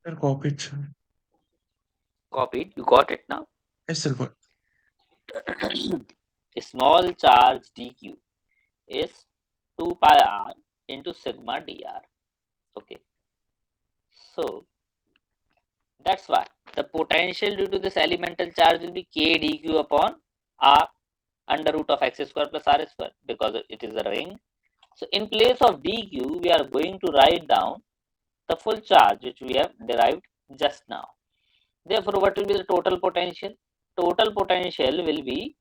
Sir, copy it, sir. Copied. You got it now? Yes, sir, got. A small charge dq is 2 pi r into sigma dr. Okay. So that's why the potential due to this elemental charge will be k dq upon r under root of x square plus r square because it is a ring. So in place of dq, we are going to write down the full charge which we have derived just now. Therefore, what will be the total potential? Total potential will be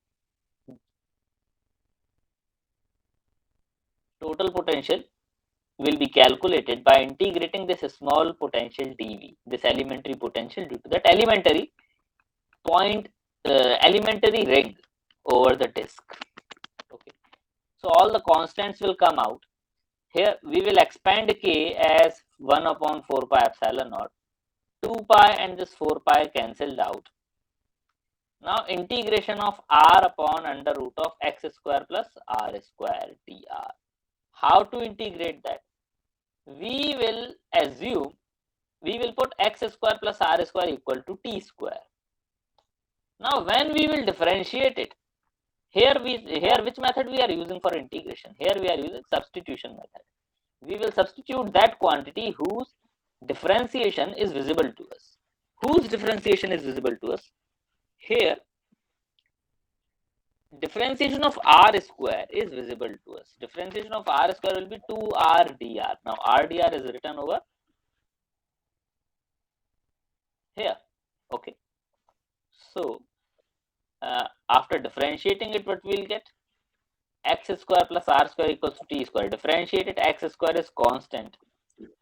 total potential will be calculated by integrating this small potential dV, this elementary potential due to that elementary point, elementary ring over the disk. Okay, so all the constants will come out. Here we will expand k as 1 upon 4 pi epsilon naught. 2 pi and this 4 pi cancelled out. Now integration of r upon under root of x square plus r square dr. How to integrate that? We will assume we will put x square plus r square equal to t square. Now when we will differentiate it, here which method we are using for integration? Here we are using substitution method. We will substitute that quantity whose differentiation is visible to us. Whose differentiation is visible to us? Here differentiation of r square is visible to us. Differentiation of r square will be 2r dr. Now r dr is written over here. Okay. So after differentiating it, what we'll get? X square plus r square equals to t square. Differentiated x square is constant.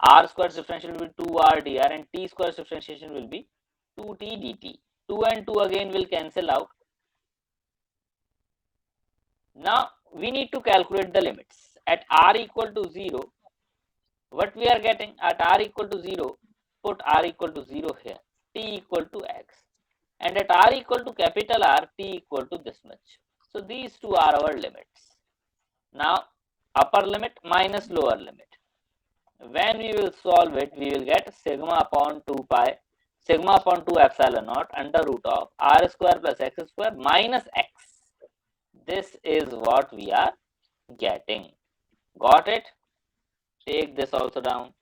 R square's differential will be 2r dr and t square's differentiation will be 2t dt. 2 and 2 again will cancel out. Now we need to calculate the limits. At r equal to 0, what we are getting? At r equal to 0, put r equal to 0 here. T equal to x. And at r equal to capital R, t equal to this much. So these two are our limits. Now upper limit minus lower limit. When we will solve it, we will get sigma upon 2 pi, sigma upon 2 epsilon naught under root of r square plus x square minus x. This is what we are getting. Got it? Take this also down.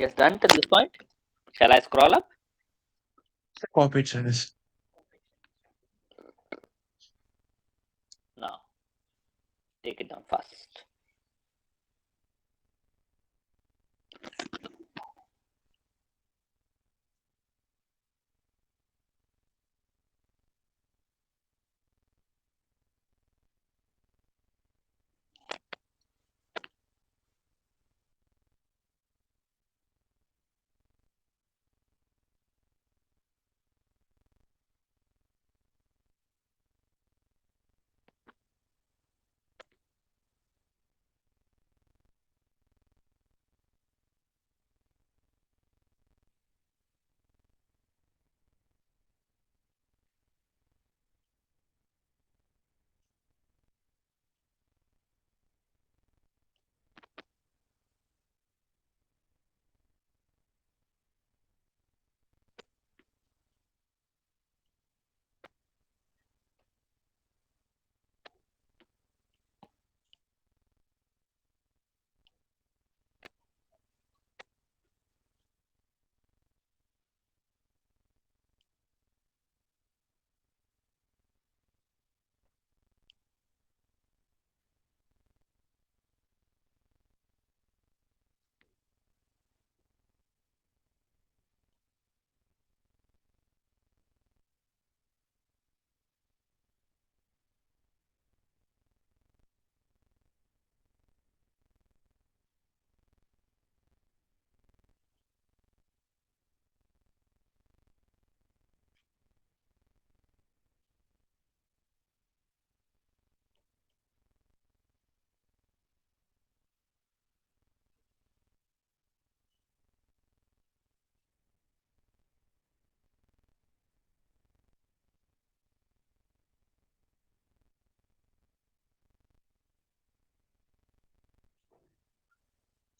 Yes, done till this point. Shall I scroll up? Copy it, service. No, take it down fast.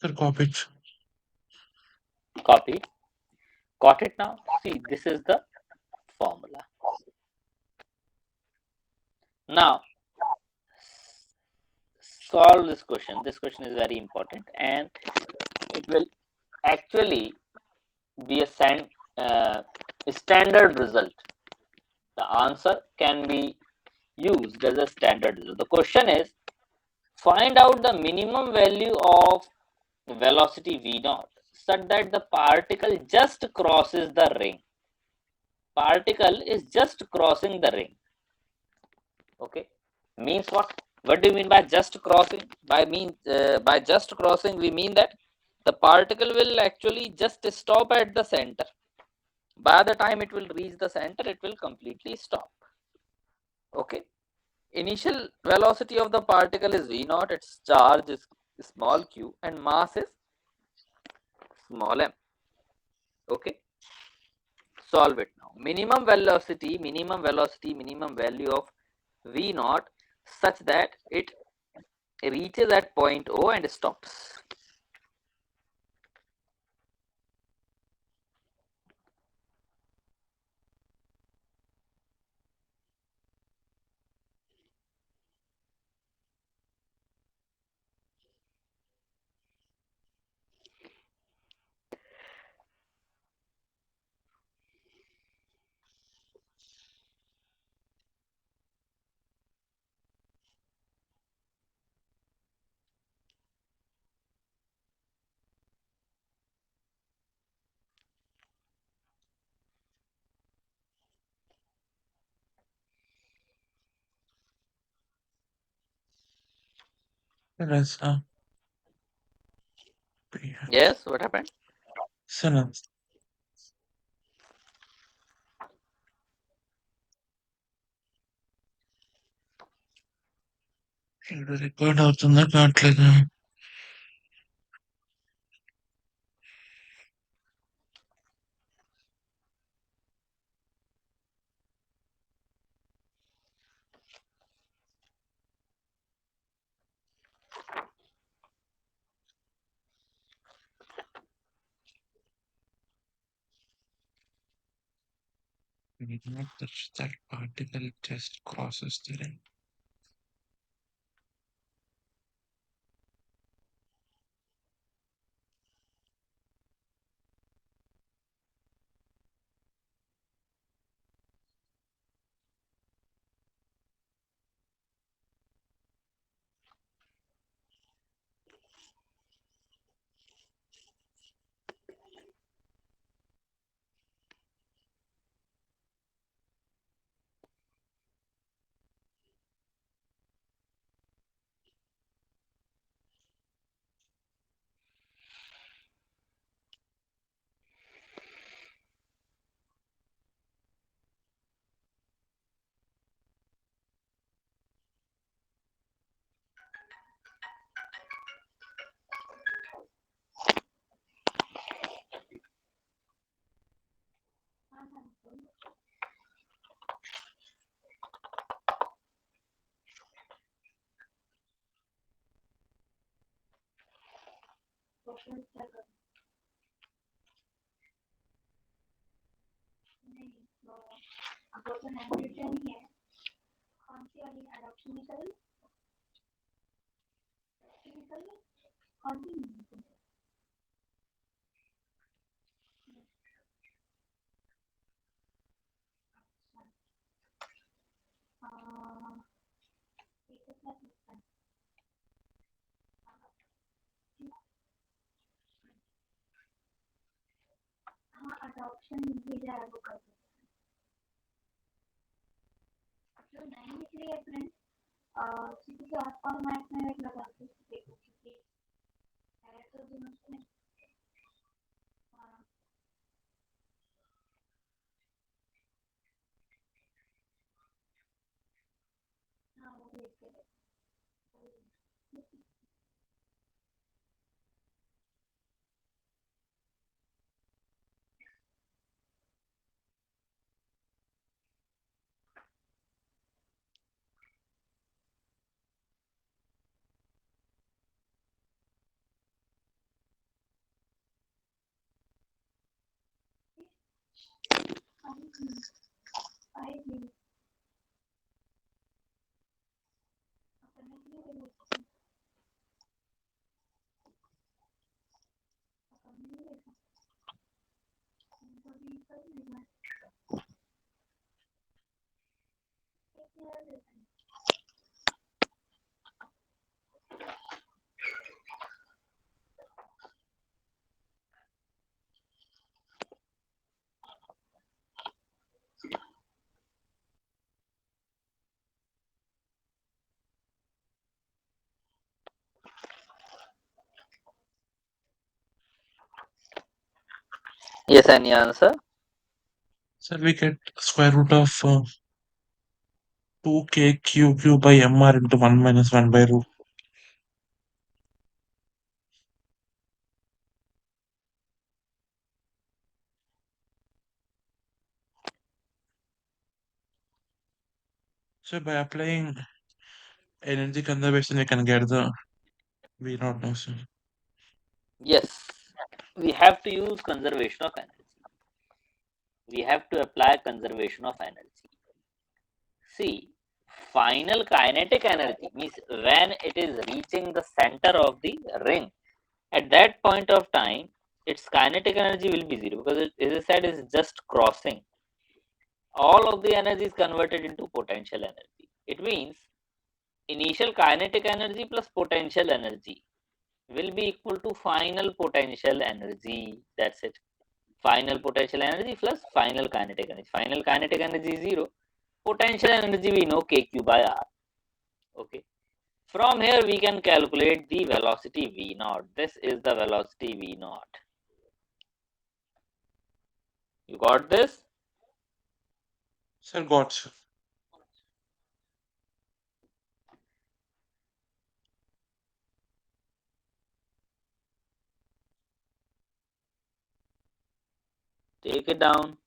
Sir, copy it. Copy. Got it now? See, this is the formula. Now, solve this question. This question is very important and it will actually be a standard result. The answer can be used as a standard result. The question is find out the minimum value of velocity v naught such that the particle just crosses the ring. Particle is just crossing the ring. Okay, means what? What do you mean by just crossing? By just crossing, we mean that the particle will actually just stop at the center. By the time it will reach the center, it will completely stop. Okay. Initial velocity of the particle is v naught. Its charge is small q and mass is small m. Okay. Solve it now. Minimum value of v naught such that it reaches at point O and stops. Let's Yes, what happened? sir, ఇది record అవుతుందా కావట్లేదా? Not touch that particle just crosses the ring. Yes, any answer? So we get square root of 2k by mr into 1 minus 1 by root. So by applying energy conservation, we can get the V naught now. So Yes. We have to use conservation of energy. We have to apply conservation of energy. See, final kinetic energy means when it is reaching the center of the ring, at that point of time, its kinetic energy will be zero because it, as I said, is just crossing. All of the energy is converted into potential energy. It means initial kinetic energy plus potential energy will be equal to final potential energy. That's it. Final potential energy plus final kinetic energy. Final kinetic energy is zero. Potential energy we know kq by r. Okay. From here we can calculate the velocity v naught. This is the velocity v naught. You got this? sir, got sir. Take it down.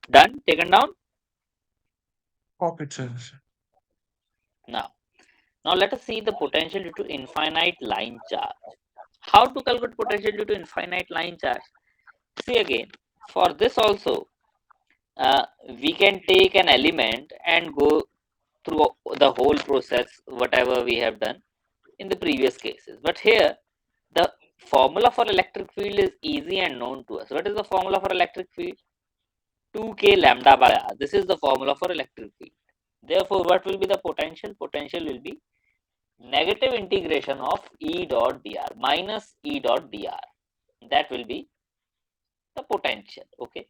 Done? Taken down? Copy it, sir. Now, let us see the potential due to infinite line charge. How to calculate potential due to infinite line charge? See again, for this also, we can take an element and go through the whole process, whatever we have done in the previous cases. But here, the formula for electric field is easy and known to us. What is the formula for electric field? 2k lambda by r. This is the formula for electric field. Therefore, what will be the potential? Potential will be negative integration of E dot dr minus E dot dr. That will be the potential. Okay.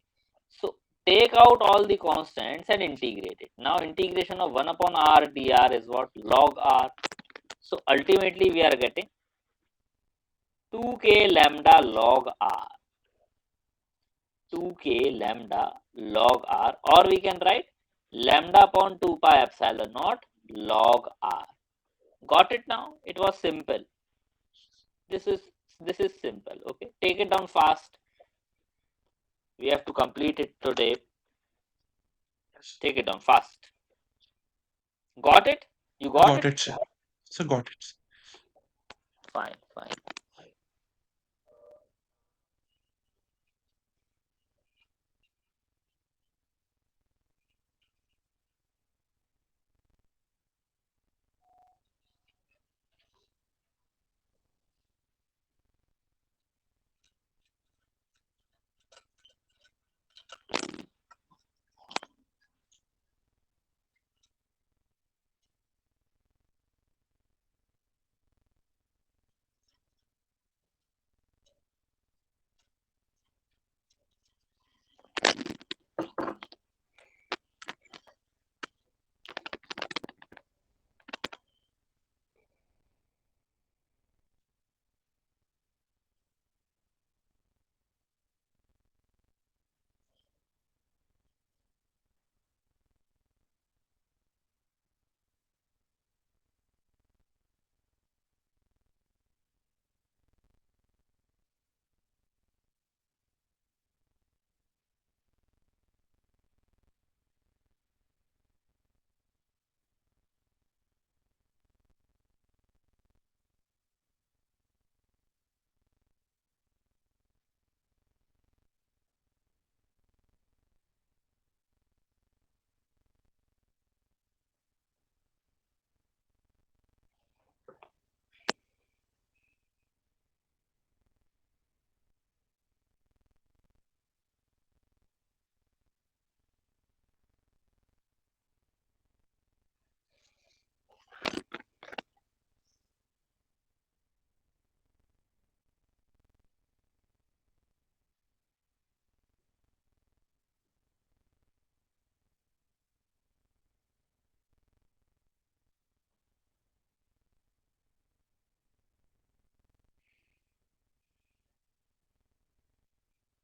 So take out all the constants and integrate it. Now integration of 1 upon r dr is what? Log r. So ultimately we are getting 2k lambda log r. 2k lambda log r, or we can write lambda upon 2 pi epsilon naught log r. Got it now? It was simple. This is simple. Okay, take it down fast. We have to complete it today. Yes. Take it down fast. Got it? You I got got it? it, sir. Sir, got it. Fine, fine.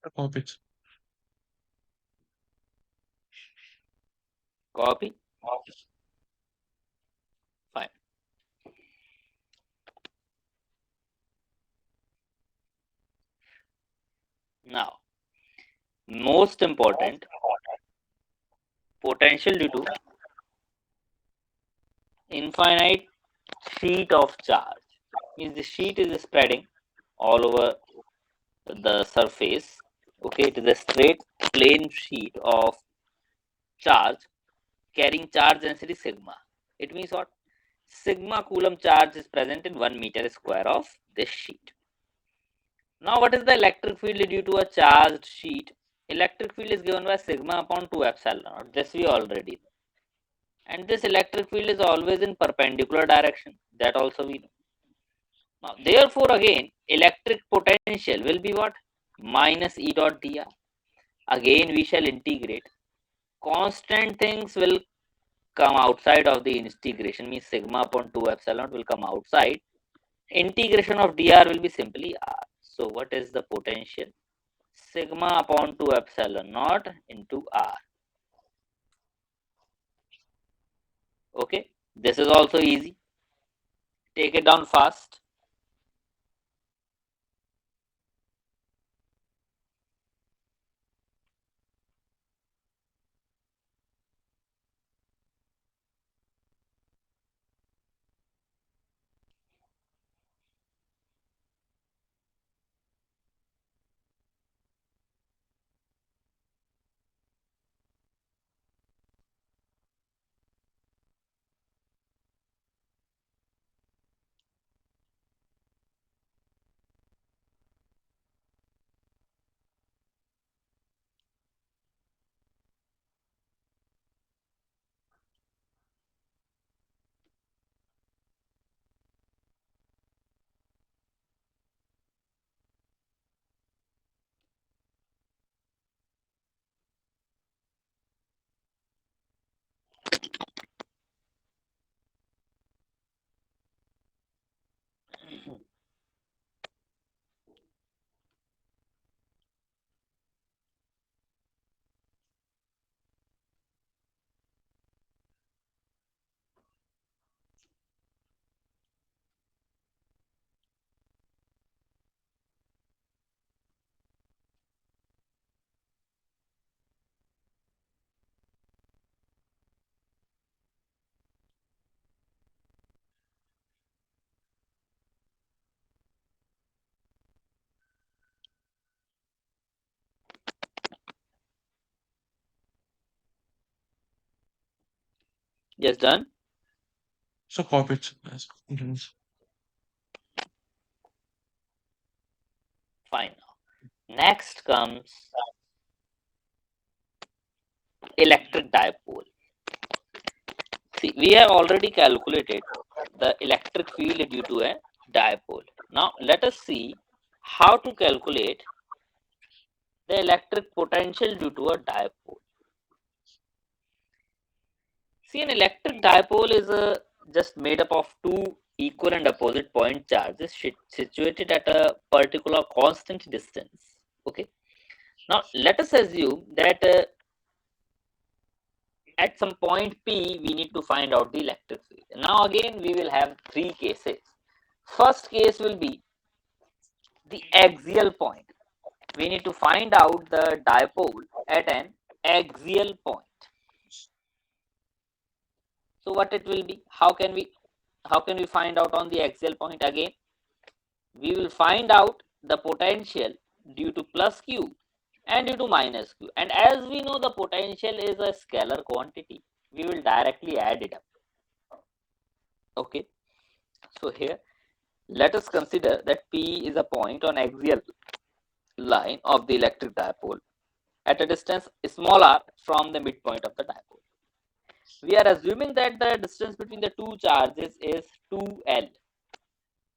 I copy it. Copy. Fine. Now, most important, potential due to infinite sheet of charge. Means the sheet is spreading all over the surface. Okay, it is a straight plane sheet of charge carrying charge density sigma. It means what? Sigma coulomb charge is present in 1 meter square of this sheet. Now, what is the electric field due to a charged sheet? Electric field is given by sigma upon 2 epsilon naught. This we already know. and this electric field is always in perpendicular direction. That also we know. Now, therefore, again, electric potential will be what? Minus E dot dr. Again, we shall integrate. Constant things will come outside of the integration, means sigma upon 2 epsilon will come outside. Integration of dr will be simply r. So, what is the potential? Sigma upon 2 epsilon naught into r. Okay, this is also easy. Take it down fast. Just done. So copy it. Yes. Mhm. Fine. Next comes electric dipole. See, we have already calculated the electric field due to a dipole. Now, let us see how to calculate the electric potential due to a dipole. See, an electric dipole is just made up of two equal and opposite point charges situated at a particular constant distance. Okay. Now, let us assume that at some point P, we need to find out the electric field. Now, again, we will have three cases. First case will be the axial point. We need to find out the dipole at an axial point. So what it will be? How can we find out on the axial point? Again, we will find out the potential due to plus q and due to minus q. And as we know, the potential is a scalar quantity. We will directly add it up. Okay. So here, let us consider that P is a point on axial line of the electric dipole at a distance small r from the midpoint of the dipole. We are assuming that the distance between the two charges is 2L,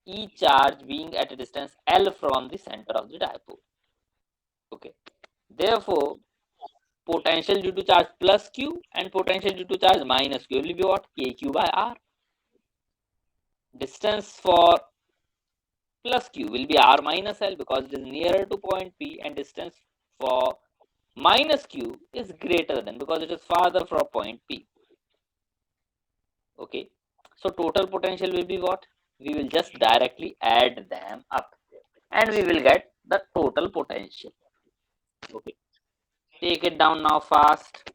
each charge being at a distance L from the center of the dipole. Okay. Therefore, potential due to charge plus Q and potential due to charge minus Q will be what? KQ by R. Distance for plus Q will be R minus L because it is nearer to point P, and distance for minus Q is greater than because it is farther from point P. Okay. So total potential will be what? We will just directly add them up and we will get the total potential. Okay. Take it down now fast.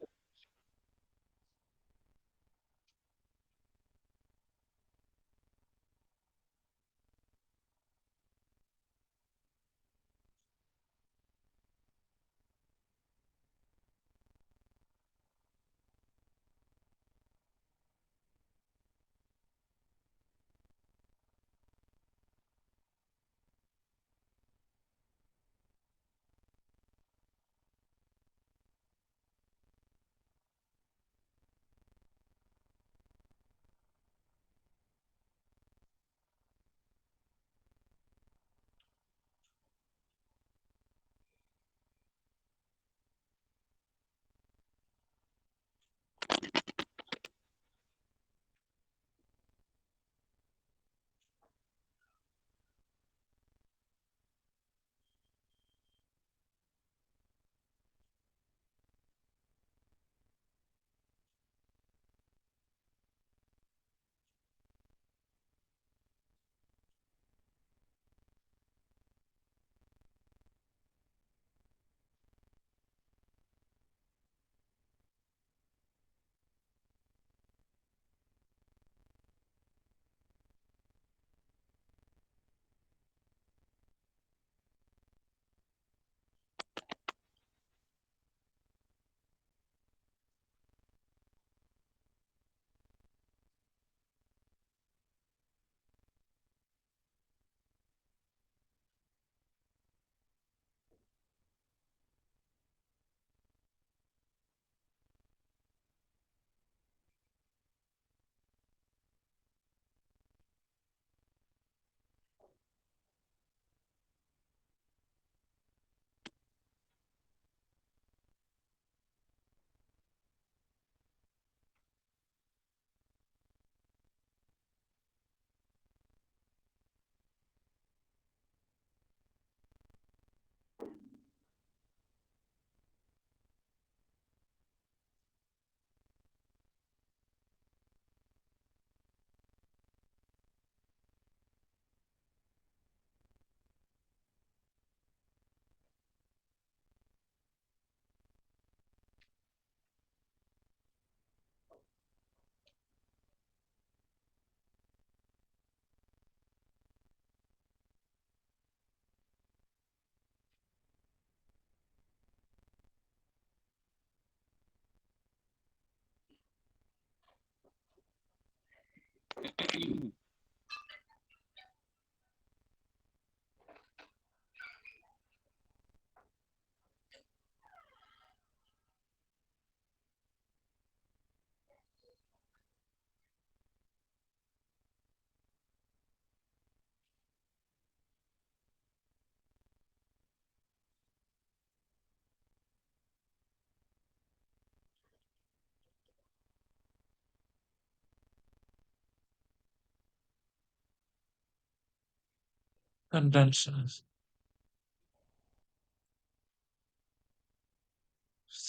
Condenser.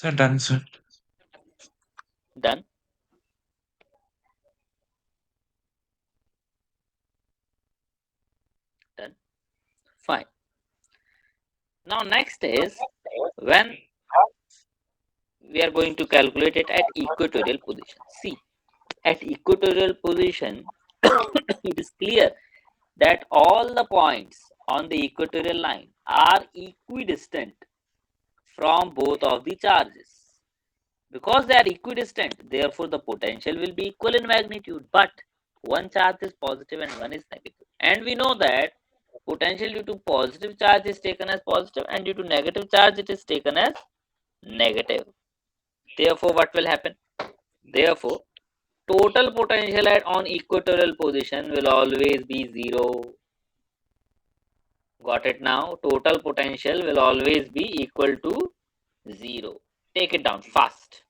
Condenser. Done. Done. Fine. Now next is when we are going to calculate it at equatorial position. See, at equatorial position, it is clear that all the points on the equatorial line are equidistant from both of the charges. Because they are equidistant, therefore the potential will be equal in magnitude, but one charge is positive and one is negative. And we know that potential due to positive charge is taken as positive and due to negative charge it is taken as negative. Therefore, what will happen? Therefore, total potential on equatorial position will always be zero. Got it now? Total potential will always be equal to zero. Take it down fast.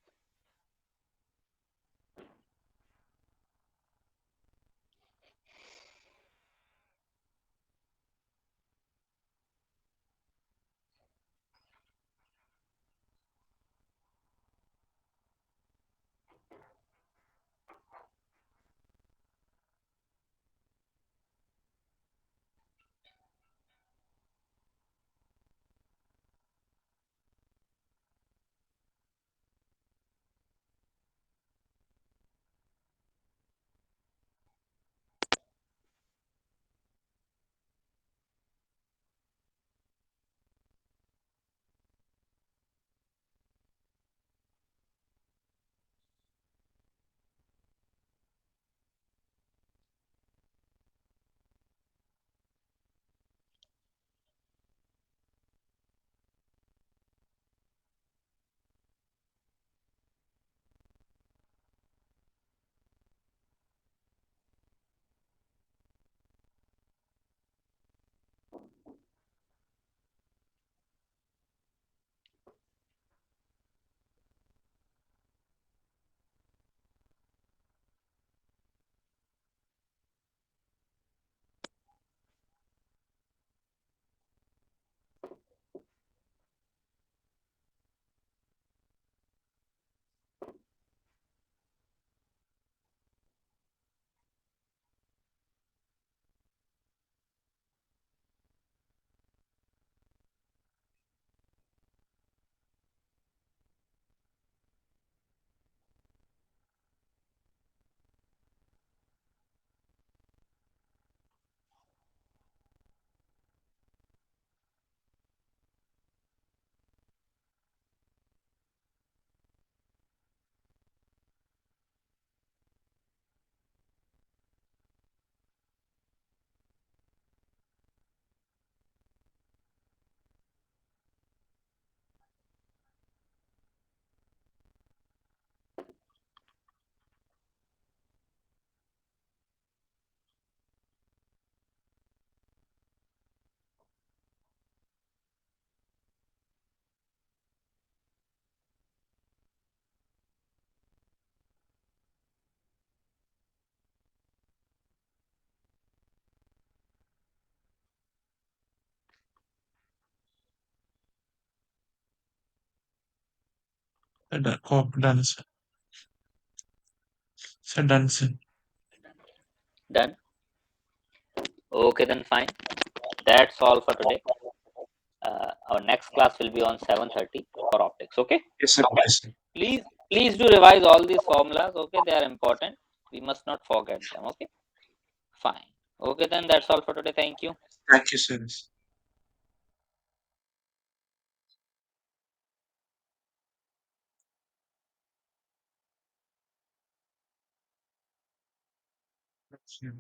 Condenser. Condenser. Done. Okay, then fine. That's all for today. Our next class will be on 7:30 for optics. Okay. Yes, sir. Yes, sir. Please, please do revise all these formulas. Okay, they are important. We must not forget them. Okay. Fine. Okay, then that's all for today. Thank you. Thank you, sir. Yeah.